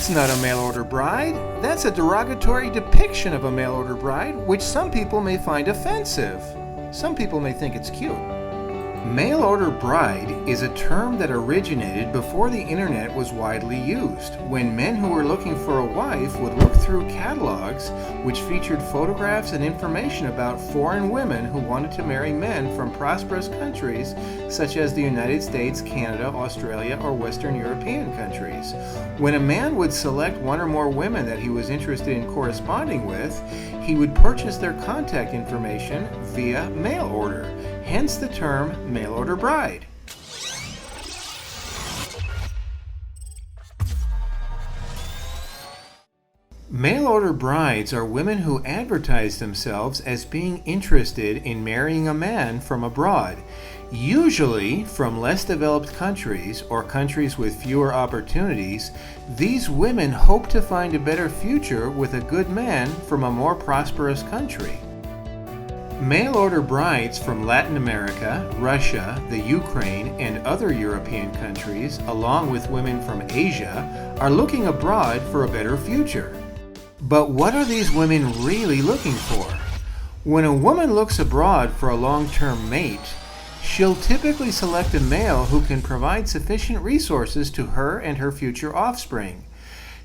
That's not a mail-order bride. That's a derogatory depiction of a mail-order bride, which some people may find offensive. Some people may think it's cute. Mail-order bride is a term that originated before the internet was widely used, when men who were looking for a wife would look through catalogs which featured photographs and information about foreign women who wanted to marry men from prosperous countries such as the United States, Canada, Australia, or Western European countries. When a man would select one or more women that he was interested in corresponding with, he would purchase their contact information via mail order, hence the term mail-order bride. Mail-order brides are women who advertise themselves as being interested in marrying a man from abroad, usually from less developed countries or countries with fewer opportunities. These women hope to find a better future with a good man from a more prosperous country. Mail-order brides from Latin America, Russia, the Ukraine, and other European countries, along with women from Asia, are looking abroad for a better future. But what are these women really looking for? When a woman looks abroad for a long-term mate, she'll typically select a male who can provide sufficient resources to her and her future offspring.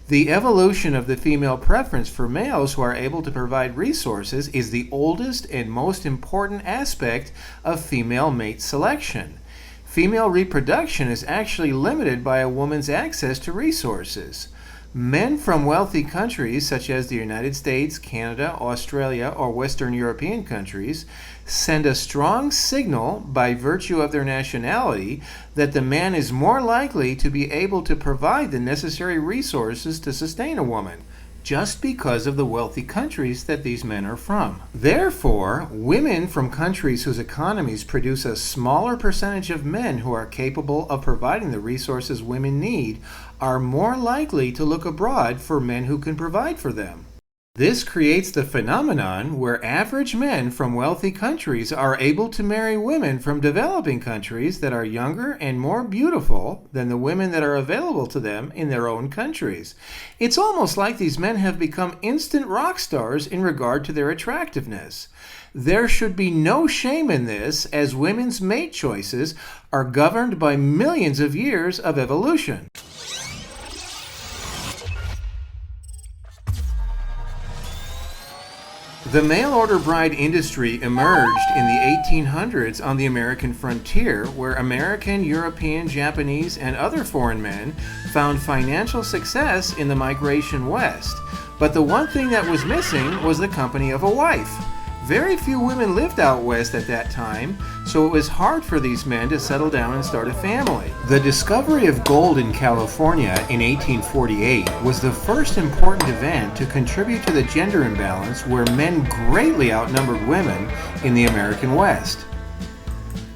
The evolution of the female preference for males who are able to provide resources is the oldest and most important aspect of female mate selection. Female reproduction is actually limited by a woman's access to resources. Men from wealthy countries such as the United States, Canada, Australia, or Western European countries send a strong signal by virtue of their nationality that the man is more likely to be able to provide the necessary resources to sustain a woman, just because of the wealthy countries that these men are from. Therefore, women from countries whose economies produce a smaller percentage of men who are capable of providing the resources women need are more likely to look abroad for men who can provide for them. This creates the phenomenon where average men from wealthy countries are able to marry women from developing countries that are younger and more beautiful than the women that are available to them in their own countries. It's almost like these men have become instant rock stars in regard to their attractiveness. There should be no shame in this, as women's mate choices are governed by millions of years of evolution. The mail-order bride industry emerged in the 1800s on the American frontier, where American, European, Japanese, and other foreign men found financial success in the migration west. But the one thing that was missing was the company of a wife. Very few women lived out west at that time, so it was hard for these men to settle down and start a family. The discovery of gold in California in 1848 was the first important event to contribute to the gender imbalance where men greatly outnumbered women in the American West.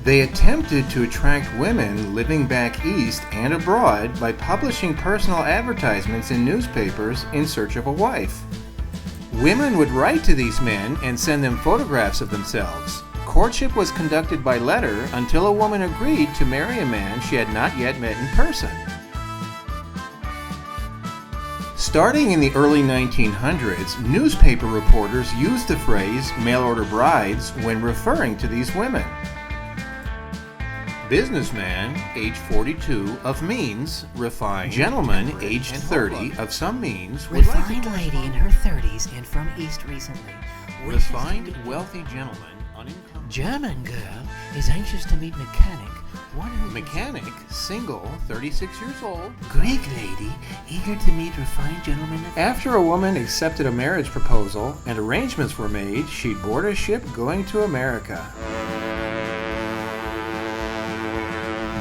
They attempted to attract women living back east and abroad by publishing personal advertisements in newspapers in search of a wife. Women would write to these men and send them photographs of themselves. Courtship was conducted by letter until a woman agreed to marry a man she had not yet met in person. Starting in the early 1900s, newspaper reporters used the phrase mail-order brides when referring to these women. Businessman, age 42, of means, refined. Gentleman, aged 30, of some means, would like to... Refined lady in her 30s and from East recently. Refined, wealthy gentleman, unencumbered. German girl is anxious to meet mechanic. One who... Mechanic, single, 36 years old. Greek lady, eager to meet refined gentleman. After a woman accepted a marriage proposal and arrangements were made, she'd board a ship going to America.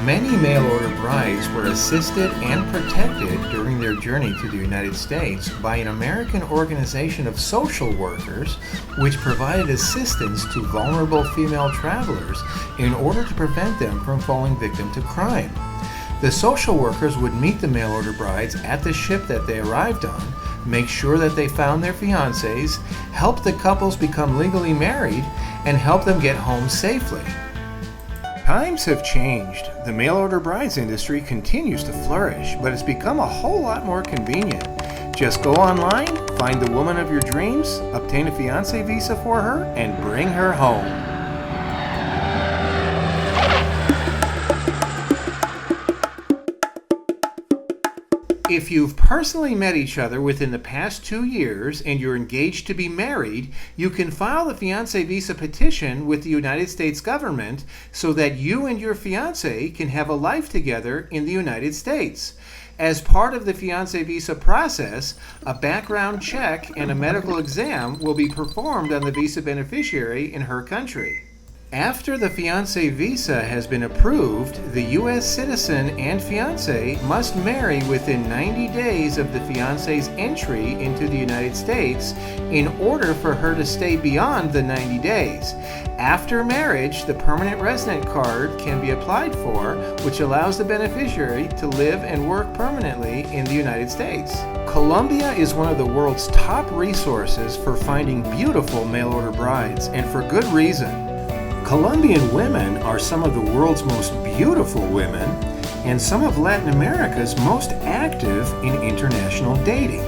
Many mail-order brides were assisted and protected during their journey to the United States by an American organization of social workers which provided assistance to vulnerable female travelers in order to prevent them from falling victim to crime. The social workers would meet the mail-order brides at the ship that they arrived on, make sure that they found their fiancés, help the couples become legally married, and help them get home safely. Times have changed. The mail order brides industry continues to flourish, but it's become a whole lot more convenient. Just go online, find the woman of your dreams, obtain a fiancé visa for her, and bring her home. If you've personally met each other within the past 2 years and you're engaged to be married, you can file the fiancé visa petition with the United States government so that you and your fiancé can have a life together in the United States. As part of the fiancé visa process, a background check and a medical exam will be performed on the visa beneficiary in her country. After the fiancé visa has been approved, the U.S. citizen and fiancé must marry within 90 days of the fiancé's entry into the United States in order for her to stay beyond the 90 days. After marriage, the permanent resident card can be applied for, which allows the beneficiary to live and work permanently in the United States. Colombia is one of the world's top resources for finding beautiful mail-order brides, and for good reason. Colombian women are some of the world's most beautiful women and some of Latin America's most active in international dating.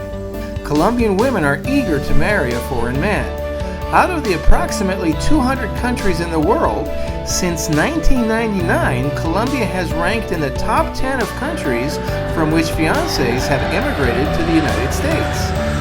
Colombian women are eager to marry a foreign man. Out of the approximately 200 countries in the world, since 1999, Colombia has ranked in the top 10 of countries from which fiancés have immigrated to the United States.